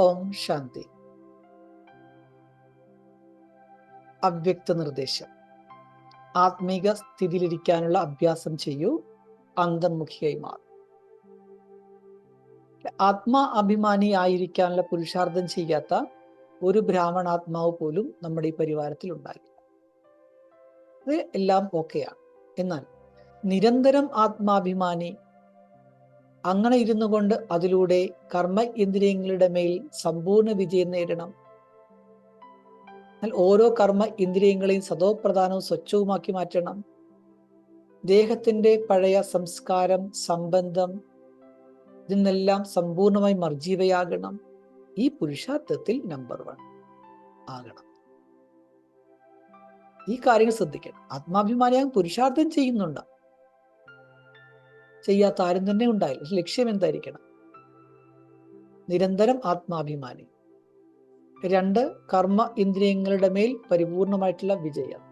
ഓം ശാന്തി. അവ്യക്ത നിർദ്ദേശം. ആത്മീക സ്ഥിതിയിലിരിക്കാനുള്ള അഭ്യാസം ചെയ്യൂ, അന്തർമുഖിയായി മാറും. ആത്മാ അഭിമാനി ആയിരിക്കാനുള്ള പുരുഷാർത്ഥം ചെയ്യാത്ത ഒരു ബ്രാഹ്മണാത്മാവ് പോലും നമ്മുടെ ഈ പരിവാരത്തിൽ ഉണ്ടാകില്ല. അത് എല്ലാം ഓക്കെയാണ്. എന്നാൽ നിരന്തരം ആത്മാഭിമാനി അങ്ങനെ ഇരുന്നു കൊണ്ട് അതിലൂടെ കർമ്മ ഇന്ദ്രിയങ്ങളുടെ മേൽ സമ്പൂർണ്ണ വിജയം നേടണം. എന്നാൽ ഓരോ കർമ്മ ഇന്ദ്രിയങ്ങളെയും സതോപ്രധാനവും സ്വച്ഛവുമാക്കി മാറ്റണം. ദേഹത്തിന്റെ പഴയ സംസ്കാരം, സംബന്ധം ഇതിനെല്ലാം സമ്പൂർണമായി മർജീവയാകണം. ഈ പുരുഷാർത്ഥത്തിൽ നമ്പർ 1 ആകണം. ഈ കാര്യങ്ങൾ ശ്രദ്ധിക്കണം. ആത്മാഭിമാനിയാകും പുരുഷാർത്ഥം ചെയ്യുന്നുണ്ട്, ചെയ്യാത്ത ആരും തന്നെ ഉണ്ടായില്ല. ലക്ഷ്യം എന്തായിരിക്കണം? നിരന്തരം ആത്മാഭിമാനി. 2, കർമ്മ ഇന്ദ്രിയങ്ങളുടെ മേൽ പരിപൂർണമായിട്ടുള്ള വിജയം.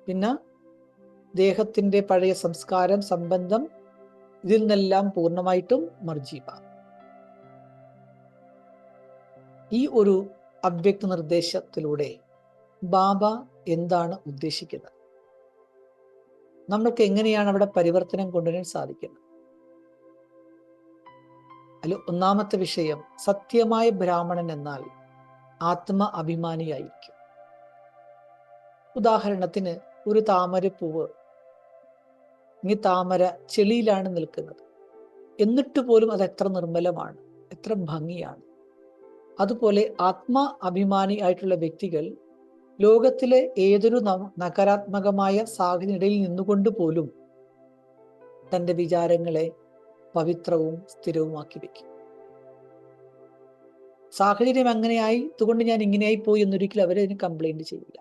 പിന്നെ ദേഹത്തിന്റെ പഴയ സംസ്കാരം, സംബന്ധം ഇതിൽ നിന്നെല്ലാം പൂർണ്ണമായിട്ടും മർജീവ. ഈ ഒരു അവ്യക്ത നിർദ്ദേശത്തിലൂടെ ബാബ എന്താണ് ഉദ്ദേശിക്കുന്നത്? നമ്മൾക്ക് എങ്ങനെയാണ് അവിടെ പരിവർത്തനം കൊണ്ടുവരാൻ സാധിക്കുന്നത്? അതിൽ ഒന്നാമത്തെ വിഷയം, സത്യമായ ബ്രാഹ്മണൻ എന്നാൽ ആത്മ അഭിമാനിയായിരിക്കും. ഉദാഹരണത്തിന് ഒരു താമരപ്പൂവ്, ഈ താമര ചെളിയിലാണ് നിൽക്കുന്നത്, എന്നിട്ട് പോലും അത് എത്ര നിർമ്മലമാണ്, എത്ര ഭംഗിയാണ്. അതുപോലെ ആത്മാ അഭിമാനി ആയിട്ടുള്ള വ്യക്തികൾ ലോകത്തിലെ ഏതൊരു നകാരാത്മകമായ സാഹചര്യത്തിൽ നിന്നുകൊണ്ട് പോലും തൻ്റെ വിചാരങ്ങളെ പവിത്രവും സ്ഥിരവുമാക്കി വെക്കും. സാഹചര്യം അങ്ങനെയായി, അതുകൊണ്ട് ഞാൻ ഇങ്ങനെയായി പോയി എന്നൊരിക്കലും അവരതിന് കംപ്ലൈന്റ് ചെയ്യില്ല.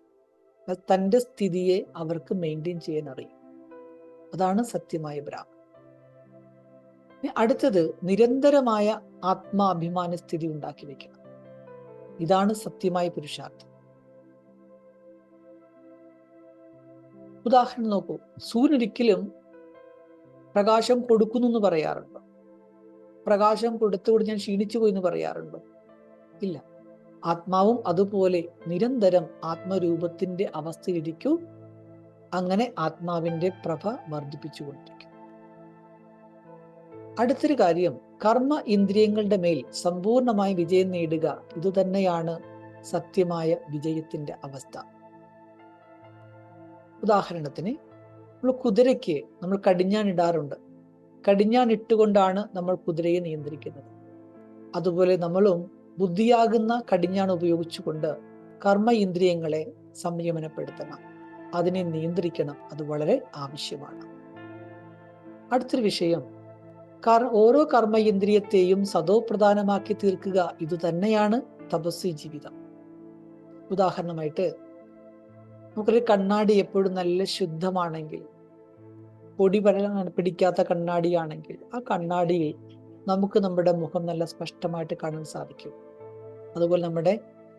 തൻ്റെ സ്ഥിതിയെ അവർക്ക് മെയിൻറ്റെയിൻ ചെയ്യാൻ അറിയും. അതാണ് സത്യമായ ബ്രാഹ്മണൻ. അടുത്തത്, നിരന്തരമായ ആത്മാഭിമാന സ്ഥിതി ഉണ്ടാക്കി വെക്കണം. ഇതാണ് സത്യമായ പുരുഷാർത്ഥം. ഉദാഹരണം നോക്കൂ, സൂര്യനൊരിക്കലും പ്രകാശം കൊടുക്കുന്നു എന്ന് പറയാറുണ്ടോ? പ്രകാശം കൊടുത്തുകൊണ്ട് ഞാൻ ക്ഷീണിച്ചു പോയി എന്ന് പറയാറുണ്ടോ? ഇല്ല. ആത്മാവും അതുപോലെ നിരന്തരം ആത്മരൂപത്തിന്റെ അവസ്ഥയിലിരിക്കൂ. അങ്ങനെ ആത്മാവിന്റെ പ്രഭ വർദ്ധിപ്പിച്ചുകൊണ്ടിരിക്കും. അടുത്തൊരു കാര്യം, കർമ്മ ഇന്ദ്രിയങ്ങളുടെ മേൽ സമ്പൂർണമായി വിജയം നേടുക. ഇതുതന്നെയാണ് സത്യമായ വിജയത്തിന്റെ അവസ്ഥ. ഉദാഹരണത്തിന്, നമ്മൾ കുതിരയ്ക്ക് നമ്മൾ കടിഞ്ഞാൺ ഇടാറുണ്ട്. കടിഞ്ഞാൺ ഇട്ടുകൊണ്ടാണ് നമ്മൾ കുതിരയെ നിയന്ത്രിക്കുന്നത്. അതുപോലെ നമ്മളും ബുദ്ധിയാകുന്ന കടിഞ്ഞാൺ ഉപയോഗിച്ചുകൊണ്ട് കർമ്മ ഇന്ദ്രിയങ്ങളെ സംയമനപ്പെടുത്തണം, അതിനെ നിയന്ത്രിക്കണം. അത് വളരെ ആവശ്യമാണ്. അടുത്തൊരു വിഷയം, ഓരോ കർമ്മ ഇന്ദ്രിയത്തെയും സതോപ്രധാനമാക്കി തീർക്കുക. ഇതുതന്നെയാണ് തപസ്വി ജീവിതം. ഉദാഹരണമായിട്ട്, നമുക്കൊരു കണ്ണാടി എപ്പോഴും നല്ല ശുദ്ധമാണെങ്കിൽ, പൊടി പിടിക്കാത്ത കണ്ണാടിയാണെങ്കിൽ, ആ കണ്ണാടിയിൽ നമുക്ക് നമ്മുടെ മുഖം നല്ല സ്പഷ്ടമായിട്ട് കാണാൻ സാധിക്കും. അതുപോലെ നമ്മുടെ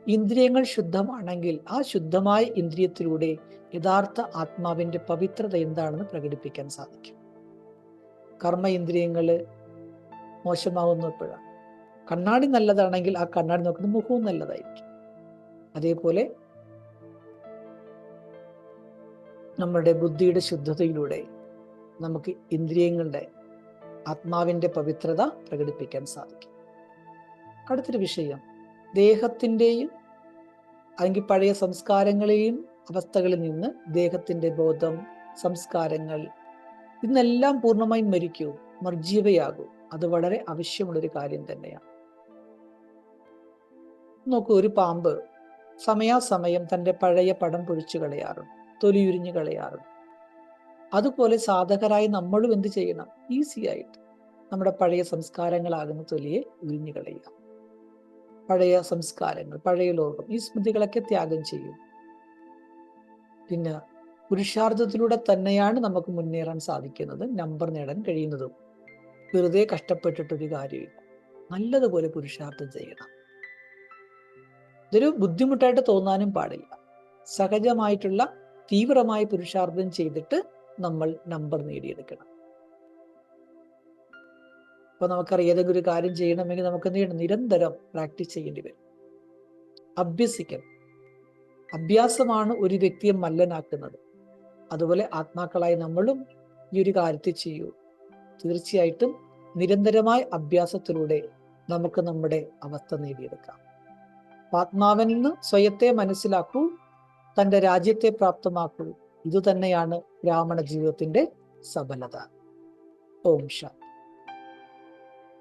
ഇന്ദ്രിയങ്ങൾ ശുദ്ധമാണെങ്കിൽ, ആ ശുദ്ധമായ ഇന്ദ്രിയത്തിലൂടെ യഥാർത്ഥ ആത്മാവിന്റെ പവിത്രത എന്താണെന്ന് പ്രകടിപ്പിക്കാൻ സാധിക്കും. കർമ്മ ഇന്ദ്രിയങ്ങൾ മോശമാകുന്നപ്പോഴാണ്. കണ്ണാടി നല്ലതാണെങ്കിൽ ആ കണ്ണാടി നോക്കുന്ന മുഖവും നല്ലതായിരിക്കും. അതേപോലെ നമ്മുടെ ബുദ്ധിയുടെ ശുദ്ധതയിലൂടെ നമുക്ക് ഇന്ദ്രിയങ്ങളുടെ ആത്മാവിന്റെ പവിത്രത പ്രകടിപ്പിക്കാൻ സാധിക്കും. അടുത്തൊരു വിഷയം, ദേഹത്തിൻ്റെയും അല്ലെങ്കിൽ പഴയ സംസ്കാരങ്ങളെയും അവസ്ഥകളിൽ നിന്ന് ദേഹത്തിന്റെ ബോധം, സംസ്കാരങ്ങൾ ഇന്നെല്ലാം പൂർണ്ണമായും മരിക്കൂ, മർജീവയാകൂ. അത് വളരെ ആവശ്യമുള്ളൊരു കാര്യം തന്നെയാണ്. നോക്കൂ, ഒരു പാമ്പ് സമയാസമയം തൻ്റെ പഴയ പടം പൊഴിച്ചു കളയാറുണ്ട്, തൊലിയുരിഞ്ഞു കളയാറുണ്ട്. അതുപോലെ സാധകരായി നമ്മളും എന്ത് ചെയ്യണം? ഈസി ആയിട്ട് നമ്മുടെ പഴയ സംസ്കാരങ്ങളാകുന്ന തൊലിയെ ഉരിഞ്ഞു കളയുക. പഴയ സംസ്കാരങ്ങൾ, പഴയ ലോകം, ഈ സ്മൃതികളൊക്കെ ത്യാഗം ചെയ്യും. പിന്നെ പുരുഷാർത്ഥത്തിലൂടെ തന്നെയാണ് നമുക്ക് മുന്നേറാൻ സാധിക്കുന്നത്, നമ്പർ നേടാൻ കഴിയുന്നതും. വെറുതെ കഷ്ടപ്പെട്ടിട്ടൊരു കാര്യമില്ല. നല്ലതുപോലെ പുരുഷാർത്ഥം ചെയ്യണം. ഇതൊരു ബുദ്ധിമുട്ടായിട്ട് തോന്നാനും പാടില്ല. സഹജമായിട്ടുള്ള തീവ്രമായ പുരുഷാർത്ഥം ചെയ്തിട്ട് നമ്മൾ നമ്പർ നേടിയെടുക്കണം. അപ്പോൾ നമുക്കറിയാം ഏതെങ്കിലും ഒരു കാര്യം ചെയ്യണമെങ്കിൽ നമുക്ക് എന്ത് ചെയ്യണം? നിരന്തരം പ്രാക്ടീസ് ചെയ്യേണ്ടി വരും, അഭ്യസിക്കണം. അഭ്യാസമാണ് ഒരു വ്യക്തിയെ മല്ലനാക്കുന്നത്. അതുപോലെ ആത്മാക്കളായി നമ്മളും ഈ ഒരു കാര്യത്തിൽ ചെയ്യൂ. തീർച്ചയായിട്ടും നിരന്തരമായ അഭ്യാസത്തിലൂടെ നമുക്ക് നമ്മുടെ അവസ്ഥ നേടിയെടുക്കാം. ആത്മാവിൽ നിന്ന് സ്വയത്തെ മനസ്സിലാക്കൂ, തൻ്റെ രാജ്യത്തെ പ്രാപ്തമാക്കൂ. ഇതുതന്നെയാണ് ബ്രാഹ്മണ ജീവിതത്തിന്റെ സഫലത. ഓം ശാന്തി.